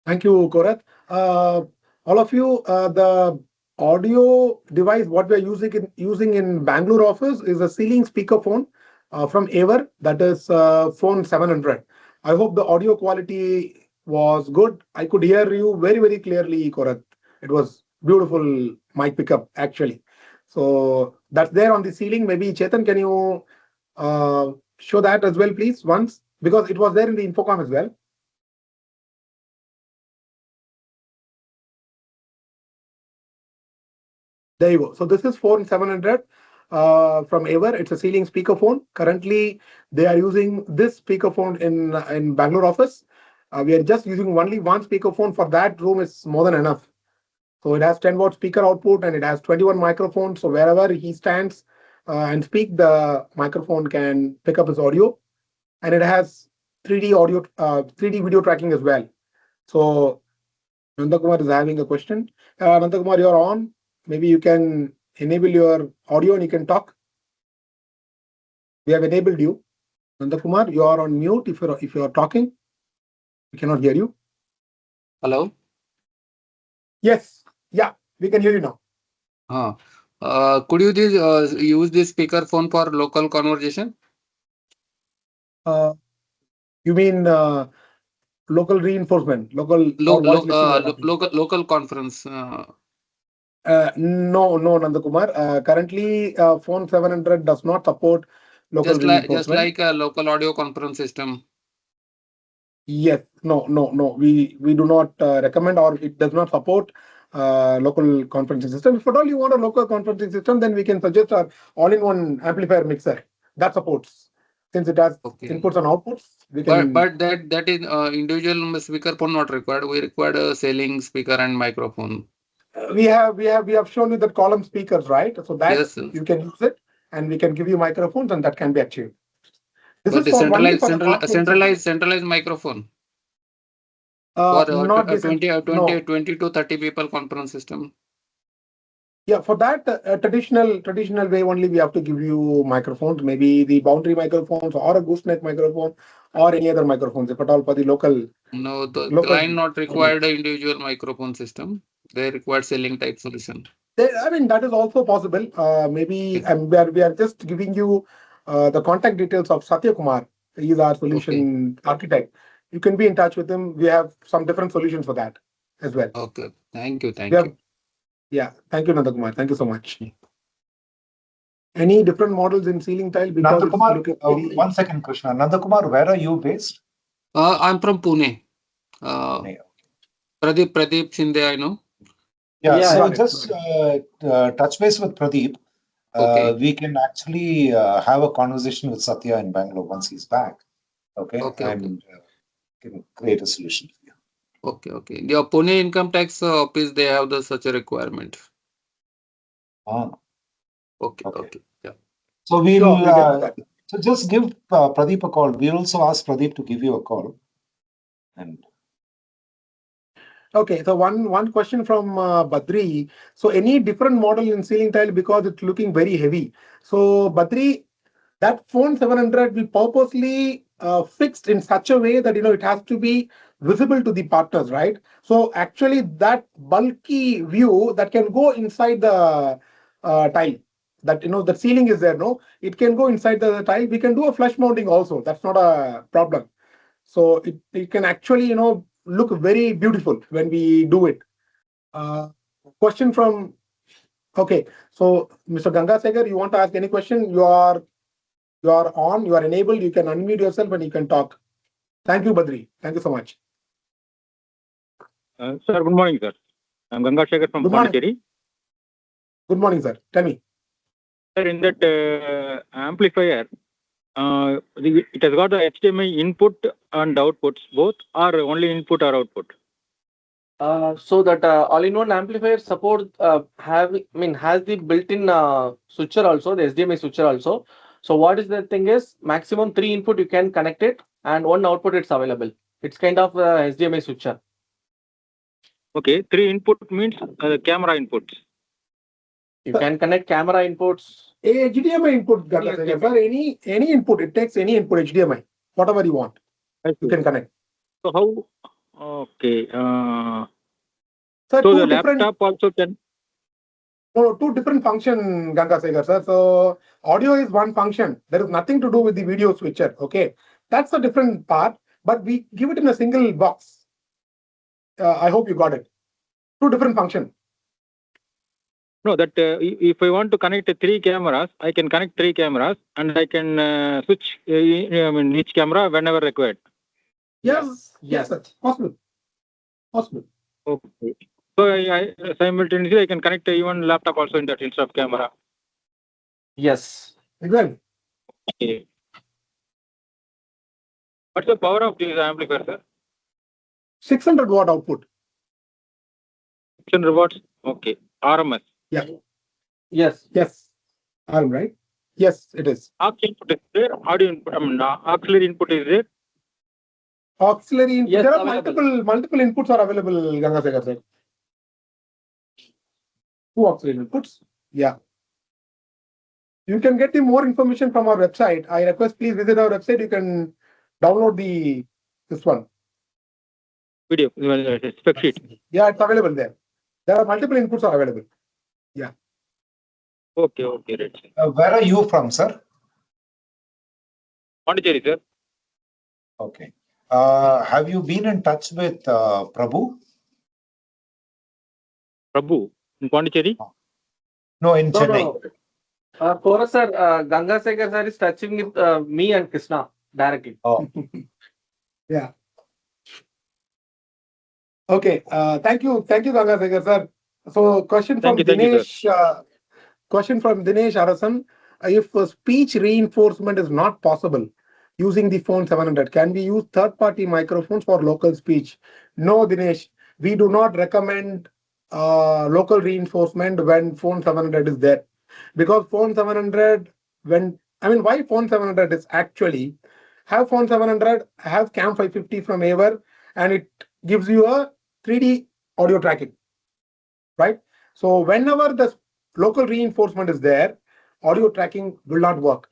Thank you, Korat. All of you, the audio device what we are using in Bangalore office is a ceiling speakerphone from Aver, that is phone 700. I hope the audio quality was good. I could hear you very, very clearly, Korat. It was beautiful mic pickup actually. So that's there on the ceiling. Maybe Chetan, can you show that as well, please, once? Because it was there in the Infocom as well. There you go. So this is phone 700 from Aver. It's a ceiling speakerphone. Currently, they are using this speakerphone in Bangalore office. We are just using only one speakerphone. For that room, is more than enough. So it has 10-watt speaker output and it has 21 microphones. So wherever he stands and speak, the microphone can pick up his audio. And it has 3D audio, 3D video tracking as well. So Nandakumar is having a question. Nandakumar, you're on. Maybe you can enable your audio and you can talk. We have enabled you. Nandakumar, you are on mute. If you are talking, we cannot hear you. Hello. Yes. Yeah, we can hear you now. Could you use this speaker phone for local conversation? You mean local reinforcement, local local conference? No, Nandakumar. Currently, phone 700 does not support local reinforcement. Just like a local audio conference system. Yes. No. We do not recommend, or it does not support local conferencing system. If at all you want a local conferencing system, then we can suggest our all-in-one amplifier mixer that supports. Since it has inputs and outputs, we can. But that is individual speaker phone not required. We required a ceiling speaker and microphone. We have shown you the column speakers, right? So that yes, you can use it, and we can give you microphones, and that can be achieved. This but is for centralized microphone. For not 20 to 30 people conference system. Yeah, for that traditional way only we have to give you microphones, maybe the boundary microphones or a gooseneck microphone or any other microphones, if at all for the local. No, the client not required an individual microphone system. They required ceiling type solution. I mean, that is also possible. Maybe we are just giving you the contact details of Satya Kumar. He is our solution architect. You can be in touch with him. We have some different solutions for that as well. Okay. Thank you. Thank you. Yeah. Thank you, Nandakumar. Thank you so much. Any different models in ceiling tile? Because Nandakumar, 1 second, Krishna. Nandakumar, where are you based? I'm from Pune. Pradeep Shinde, I know. Yeah, so just touch base with Pradeep. We can actually have a conversation with Satya in Bangalore once he's back. And can create a solution for you. Okay. The Pune income tax office, they have such a requirement. Okay. Yeah. So we'll so just give Pradeep a call. We'll also ask Pradeep to give you a call. And okay, so one question from Badri. So any different model in ceiling tile because it's looking very heavy. So Badri, that phone 700 will purposely fixed in such a way that it has to be visible to the partners, right? So actually that bulky view that can go inside the tile, that the ceiling is there, no? It can go inside the tile. We can do a flush mounting also. That's not a problem. So it can actually look very beautiful when we do it. Question from so Mr. Gangasegar, you want to ask any question? You are on, you are enabled, you can unmute yourself and you can talk. Thank you, Badri. Thank you so much. Sir, good morning, sir. I'm Ganga Shekhar from Good morning. Pondicherry. Good morning, sir. Tell me. Sir, in that amplifier, it has got the HDMI input and outputs both, or only input or output? So that all-in-one amplifier support has the built-in switcher also, the SDMI switcher also. So what is the thing is maximum 3 input you can connect it and 1 output it's available. It's kind of SDMI switcher. Okay, 3 input means camera inputs. You can connect camera inputs. HDMI input, Ganga Shekhar, sir. Any input, it takes any input HDMI, whatever you want, you can connect. So how? Okay. Sir, So two the different, laptop also can. no, two different function, Ganga Shekhar, sir. So audio is one function. There is nothing to do with the video switcher. Okay, that's a different part, but we give it in a single box. I hope you got it. Two different function. No, that if I want to connect 3 cameras, I can connect 3 cameras and I can switch each camera whenever required. Yes, sir. Possible. Okay. So I simultaneously I can connect even laptop also in that instead of camera. Yes. Exactly. Okay. What's the power of this amplifier, sir? 600 watt output. 600 watts. Okay. RMS. Yeah. Yes. All right. Yes, it is. Aux input is there. Audio input. Auxiliary input is there. Auxiliary input. Yes, There are available. multiple inputs are available, Ganga Shekhar sir. 2 auxiliary inputs. Yeah. You can get the more information from our website. I request please visit our website. You can download this one. Video. Spec sheet. Yeah, it's available there. There are multiple inputs are available. Okay. Right. Where are you from, sir? Pondicherry, sir. Okay. Have you been in touch with Prabhu? Prabhu in Pondicherry. No, in Chennai. No. For us, sir, Ganga Shekhar sir is touching with me and Krishna directly. Oh. Yeah. Okay. Thank you, Ganga Shekhar sir. So, question from Thank you, Dinesh. Question from Dinesh Arasan. If speech reinforcement is not possible using the phone 700, can we use third-party microphones for local speech? No, Dinesh. We do not recommend local reinforcement when phone 700 is there, because phone 700 why phone 700 is actually have phone 700 have cam 550 from Aver, and it gives you a 3D audio tracking, right? So whenever the local reinforcement is there, audio tracking will not work.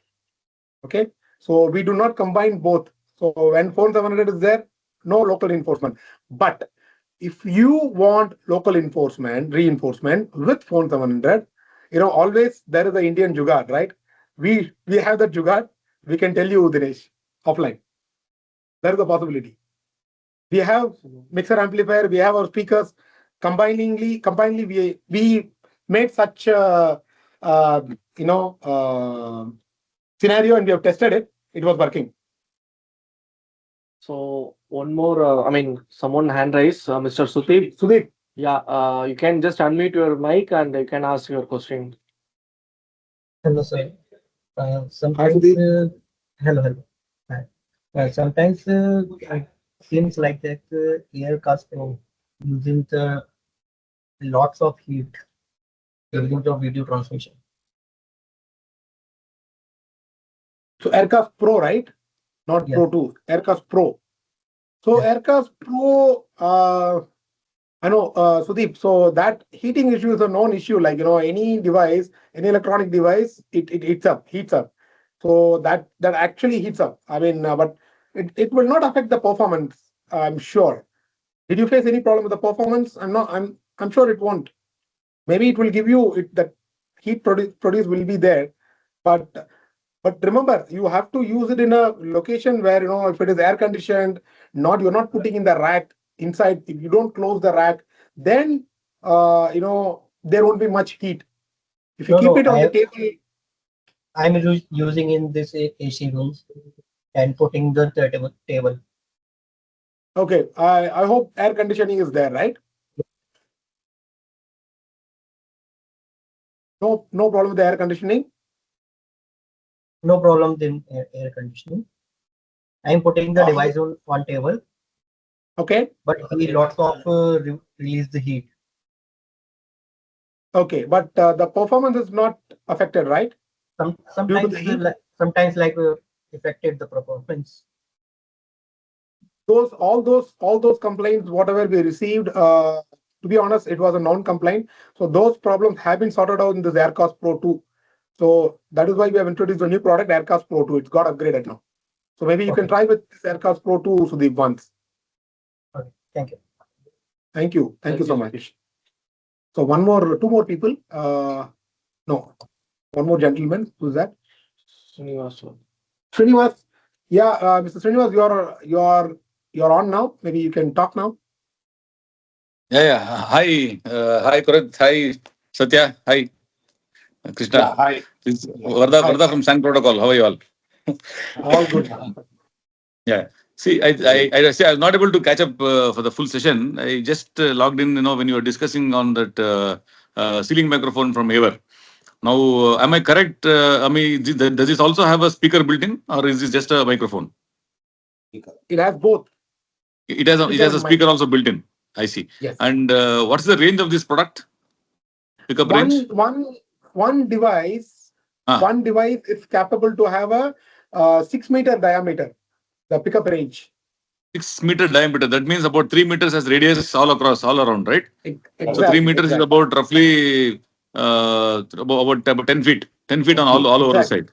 Okay, so we do not combine both. So when phone 700 is there, no local reinforcement. But if you want local reinforcement with phone 700, always there is an Indian jugaad, right? We have that jugaad. We can tell you, Dinesh, offline. There is a possibility. We have mixer amplifier. We have our speakers. Combinedly, we made such a scenario, and we have tested it. It was working. So one more, someone hand raised, Mr. Sudeep. Sudeep. Yeah, you can just unmute your mic and you can ask your question. Hello, sir. Sometimes, hello. Hi. Sometimes it seems like that Aircast Pro using the lots of heat during the video transmission. So Aircast Pro, right? Not Yeah. Pro 2, Aircast Pro. So Yeah. Aircast Pro, I know, Sudeep. So that heating issue is a known issue. Like, any device, any electronic device, it heats up. So that actually heats up. But it will not affect the performance, I'm sure. Did you face any problem with the performance? I'm sure it won't. Maybe it will give you that heat produce will be there, but remember, you have to use it in a location where, if it is air conditioned, you're not putting in the rack inside. If you don't close the rack, then there won't be much heat. If you keep it on the table. I'm using in this AC rooms and putting the table. Okay, I hope air conditioning is there, right? No problem with the air conditioning. No problem in air conditioning. I'm putting the device on one table, Okay. but he lots of release the heat. Okay, but the performance is not affected, right? Sometimes the heat? sometimes affected the performance. All those complaints, whatever we received, to be honest, it was a non-complaint. So those problems have been sorted out in this Aircast Pro 2. So that is why we have introduced a new product, Aircast Pro 2. It's got upgraded now. So maybe you can try with this Aircast Pro 2, Sudeep, once. Okay, thank you. Thank you. Thank you so much. So two more people. No, one more gentleman. Who's that? Srinivas. Yeah, Mr. Srinivas, you're on now. Maybe you can talk now. Yeah. Hi, hi, Kurat. Hi, Satya. Hi, Krishna. Yeah, hi. This is Varda from Sun Protocol. How are you all? All good. Yeah. See, I say I was not able to catch up for the full session. I just logged in, when you were discussing on that ceiling microphone from Aver. Now, am I correct? I mean, does this also have a speaker built in, or is this just a microphone? It has both. It has a speaker also built in. I see. Yes. And what's the range of this product? Pickup range? One device is capable to have a 6 meter diameter, the pickup range. 6 meter diameter. That means about 3 meters as radius all around, right? Exactly, so 3 meters is about roughly about 10 feet. 10 feet on all over the side.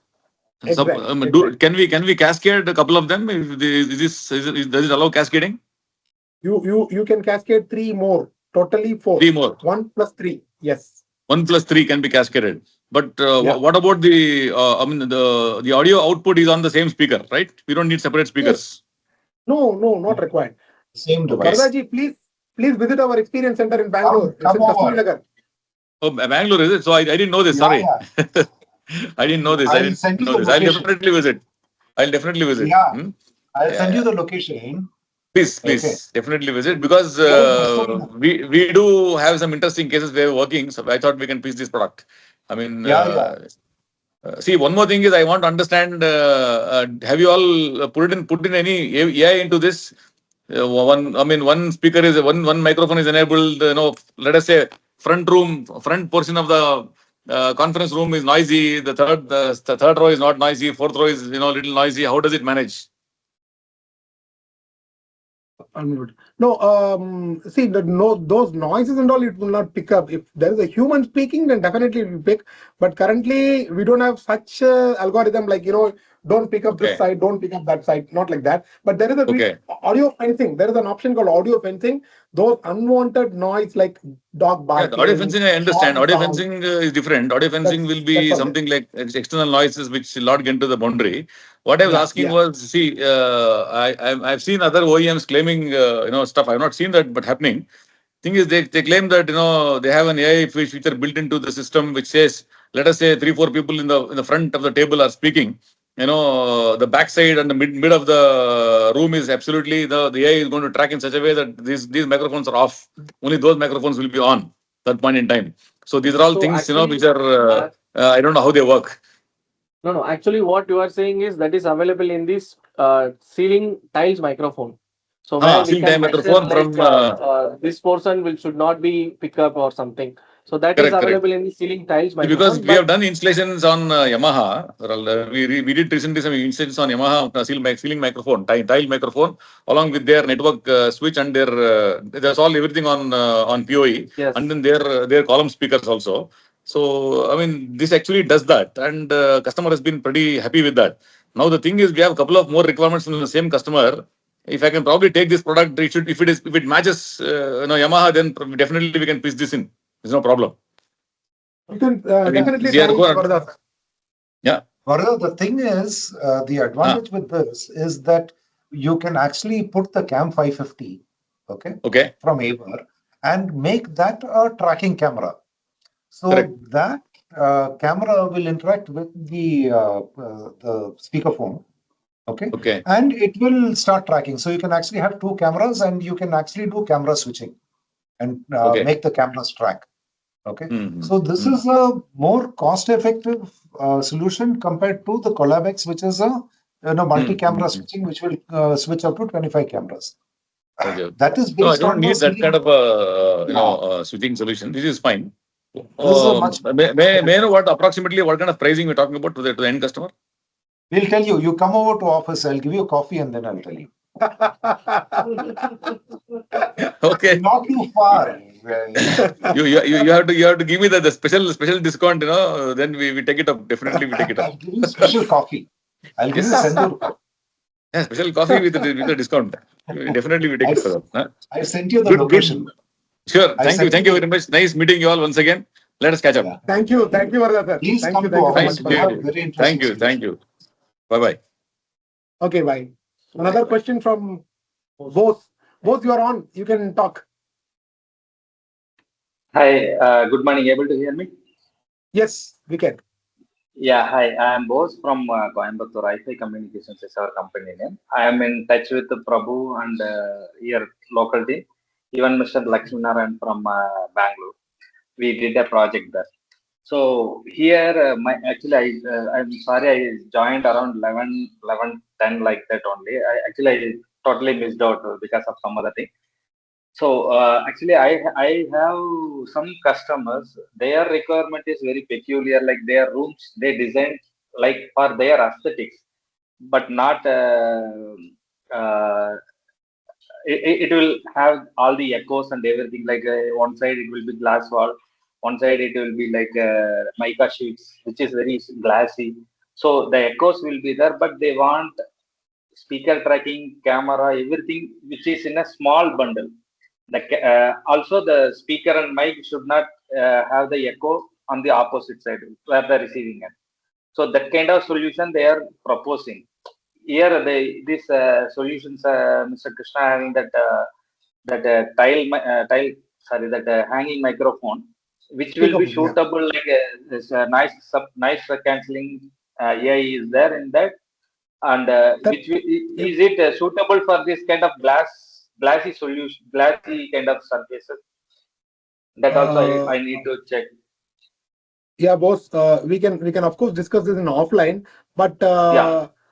Can we cascade a couple of them? Does it allow cascading? You can cascade 3 more. Totally 4. 3 more. 1 plus 3. Yes. 1 plus 3 can be cascaded. But what about the audio output is on the same speaker, right? We don't need separate speakers. No, not required. Same device. Vardaji, please visit our experience center in Bangalore. Come it's in over. Kasturi. Oh, Bangalore is it? So I didn't know this. Sorry. Yeah. I didn't know this. I'll send you the I'll location. definitely visit. Yeah. I'll send you the location. Please, definitely visit, because we do have some interesting cases where we're working. So I thought we can pitch this product. I mean, see, one more thing is I want to understand. Have you all put in any AI into this? One speaker is one microphone is enabled. Let us say front portion of the conference room is noisy. The third row is not noisy. Fourth row is little noisy. How does it manage? No, see those noises and all, it will not pick up. If there is a human speaking, then definitely it will pick. But currently we don't have such algorithm like don't pick up this side, don't pick up that side, not like that. But there is a audio fencing. There is an option called audio fencing. Those unwanted noise like dog barking. Yeah, the audio fencing, I understand. Audio fencing is different. Audio fencing will be something like external noises which will not get into the boundary. What I was asking was, see, I've seen other OEMs claiming, stuff. I've not seen that, but happening. Thing is, they claim that they have an AI feature built into the system which says, let us say 3-4 people in the front of the table are speaking. The backside and the mid of the room is absolutely the AI is going to track in such a way that these microphones are off. Only those microphones will be on that point in time. So these are all things actually, which are I don't know how they work. No. Actually, what you are saying is that is available in this ceiling tiles microphone. So where we can microphone from this portion should not be pick up or something. So that is available in the ceiling tiles microphone. Because we have done installations on Yamaha. We did recently some installations on Yamaha ceiling microphone, tile microphone, along with their network switch and there's all everything on PoE, and then their column speakers also. So I mean, this actually does that, and customer has been pretty happy with that. Now the thing is, we have a couple of more requirements from the same customer. If I can probably take this product, if it matches Yamaha, then definitely we can pitch this in. There's no problem. You can definitely try Varda. Yeah. Varda, the thing is, the advantage with this is that you can actually put the Cam 550, from Aver, and make that a tracking camera. So that camera will interact with the speakerphone, Okay. And it will start tracking. So you can actually have two cameras and you can actually do camera switching and make the cameras track. Okay. So this is a more cost-effective solution compared to the Collab-X, which is a multi-camera switching, which will switch up to 25 cameras. Okay. That is based no, I don't on need that kind of a switching solution. This is fine. May I know approximately what kind of pricing we're talking about to the end customer? We'll tell you. You come over to office. I'll give you a coffee and then I'll tell you. Okay. Not too far. you have to give me the special discount. Then we take it up. Definitely we take it up. I'll give you special coffee. I'll give you Sendur coffee. Yeah, special coffee with the discount. Definitely we take it up. Huh? I sent you the location. Sure. Thank you very much. Nice meeting you all once again. Let us catch up. Yeah. Thank you, Varadha sir. Please Thank come you to so office. much. We have very interesting Thank you. Bye. Okay, bye. Another question from Bose. Bose, you are on. You can talk. Hi, good morning. Able to hear me? Yes, we can. Yeah, hi. I am Bose from Coimbatore. Wi-Fi Communications is our company name. I am in touch with Prabhu and here local team. Even Mr. Lakshminaran from Bangalore. We did a project there. So here, I'm sorry, I joined around 11:10 like that only. I totally missed out because of some other thing. So I have some customers. Their requirement is very peculiar. Like their rooms, they design like for their aesthetics, but not. It will have all the echoes and everything. Like one side it will be glass wall, one side it will be like mica sheets, which is very glassy. So the echoes will be there, but they want speaker tracking, camera, everything which is in a small bundle. Also the speaker and mic should not have the echo on the opposite side where the receiving end. So that kind of solution they are proposing. Here these solutions, Mr. Krishna having that hanging microphone, which will be suitable like this noise cancelling AI is there in that, and is it suitable for this kind of glassy solution, glassy kind of surfaces? That also I need to check. Yeah, boss. We can of course discuss this in offline, but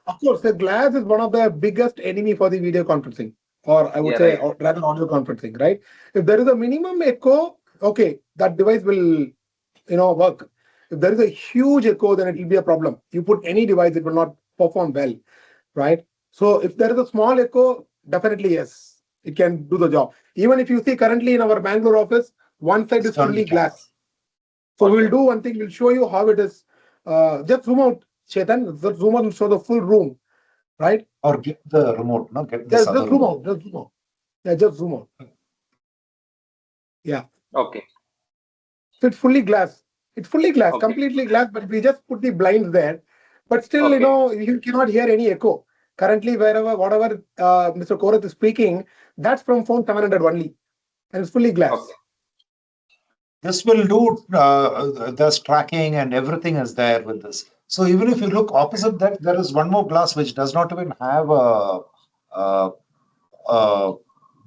of course the glass is one of the biggest enemy for the video conferencing, or I would say or rather audio conferencing, right? If there is a minimum echo, okay, that device will work. If there is a huge echo, then it will be a problem. You put any device, it will not perform well, right? So if there is a small echo, definitely yes, it can do the job. Even if you see currently in our Bangalore office, one side is fully glass. So we'll do one thing. We'll show you how it is. Just zoom out, Chetan. Just zoom out and show the full room, right? Or get the remote, no? Get this just zoom out. Just zoom out. Yeah, just zoom out. Yeah. Okay. So it's fully glass. It's fully glass, completely glass. But we just put the blinds there. But still, you cannot hear any echo. Currently, whatever Mr. Korath is speaking, that's from phone 700 only, and it's fully glass. Okay. This will do there's tracking and everything is there with this. So even if you look opposite that, there is one more glass which does not even have a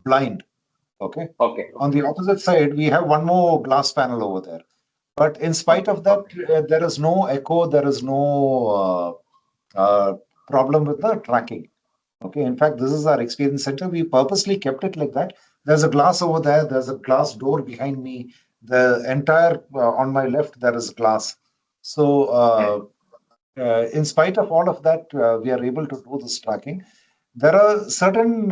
blind. Okay. On the opposite side, we have one more glass panel over there. But in spite of that, there is no echo. There is no problem with the tracking. Okay. In fact, this is our experience center. We purposely kept it like that. There's a glass over there. There's a glass door behind me. The entire on my left, there is glass. So in spite of all of that, we are able to do this tracking. There are certain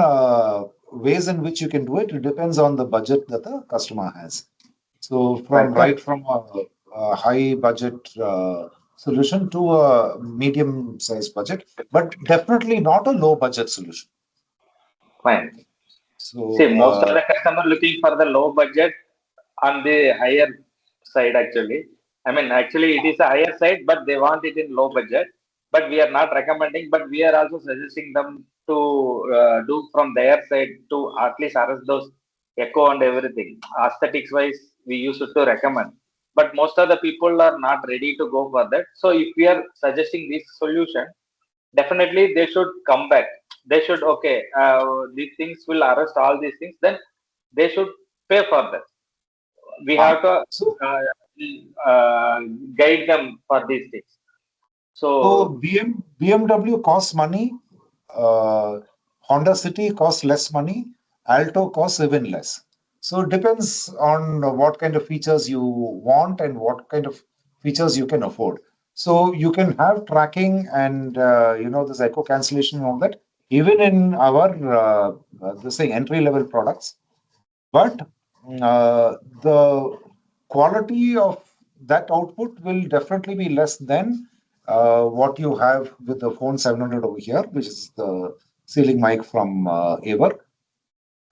ways in which you can do it. It depends on the budget that the customer has. So from a high budget solution to a medium size budget, but definitely not a low budget solution. Fine. So see, most of the customer looking for the low budget on the higher side actually. I mean, actually it is a higher side, but they want it in low budget. But we are not recommending, but we are also suggesting them to do from their side to at least arrest those echo and everything. Aesthetics wise, we used to recommend. But most of the people are not ready to go for that. So if we are suggesting this solution, definitely they should come back. They should, okay, these things will arrest all these things, then they should pay for that. We have to So, guide them for these things. so BMW costs money, Honda City costs less money, Alto costs even less. So it depends on what kind of features you want and what kind of features you can afford. So you can have tracking and this echo cancellation and all that even in our this thing entry level products, but the quality of that output will definitely be less than what you have with the phone 700 over here, which is the ceiling mic from Aver.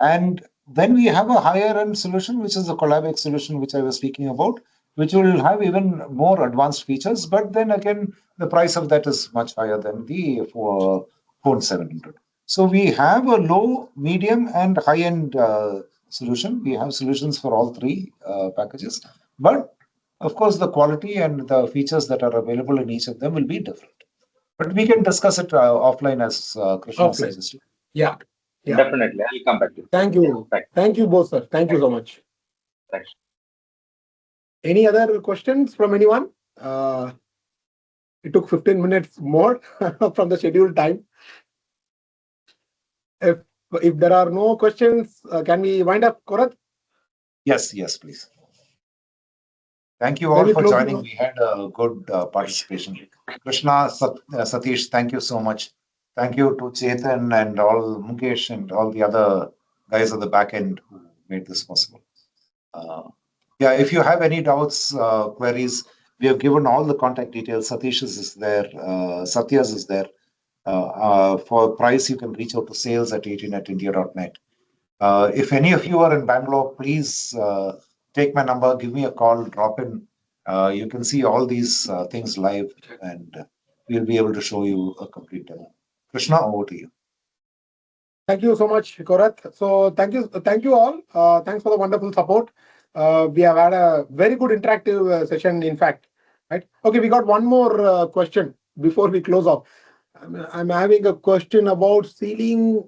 And then we have a higher end solution, which is the CollabX solution, which I was speaking about, which will have even more advanced features. But then again, the price of that is much higher than the phone 700. So we have a low, medium, and high end solution. We have solutions for all three packages. But of course, the quality and the features that are available in each of them will be different. But we can discuss it offline as Krishna suggested. Yeah. Yeah. Definitely, I'll come back to you. Thank you. Right. Thank you both, sir. Thank you so much. Thanks. Any other questions from anyone? It took 15 minutes more from the scheduled time. If there are no questions, can we wind up, Korat? Yes, please. Thank you all for joining. We had a good participation. Krishna, Satish, thank you so much. Thank you to Chetan and all Mukesh and all the other guys at the back end who made this possible. If you have any doubts, queries, we have given all the contact details. Satish's is there, Satya's is there. For price, you can reach out to sales@18@india.net. If any of you are in Bangalore, please take my number, give me a call, drop in. You can see all these things live, and we'll be able to show you a complete demo. Krishna, over to you. Thank you so much, Korat. So thank you all. Thanks for the wonderful support. We have had a very good interactive session, in fact. Right? Okay, we got one more question before we close off. I'm having a question about sealing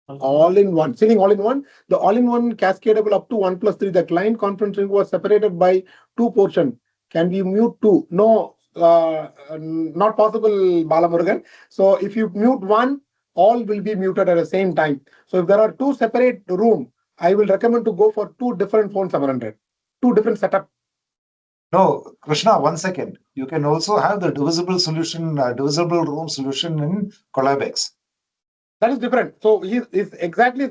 all-in-one. Sealing all-in-one. The all-in-one cascadable up to 1+3. The client conferencing was separated by 2 portions. Can we mute 2? No, not possible, Balamurugan. So if you mute 1, all will be muted at the same time. So if there are 2 separate rooms, I will recommend to go for 2 different phone 700, 2 different setup. No, Krishna, 1 second. You can also have the divisible solution, divisible room solution in CollabX. That is different. So his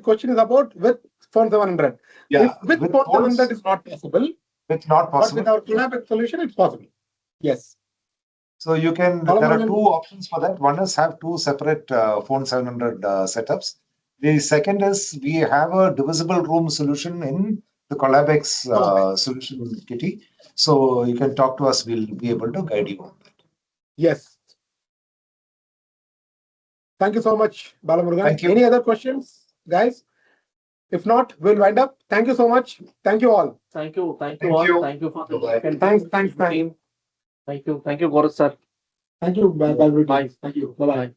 question is about with phone 700. Yeah, with phone 700 is not possible. It's not possible. But with our CollabX solution, it's possible. Yes. So you can, there are 2 options for that. One is have 2 separate phone 700 setups. The second is we have a divisible room solution in the CollabX solution kitty. So you can talk to us. We'll be able to guide you on that. Yes. Thank you so much, Balamurugan. Thank you. Any other questions, guys? If not, we'll wind up. Thank you so much. Thank you all. Thank you all. you. Thank you for the Thanks. Thank you, Gaurav sir. Thank you. Bye. Bye. Thank you. Bye-bye.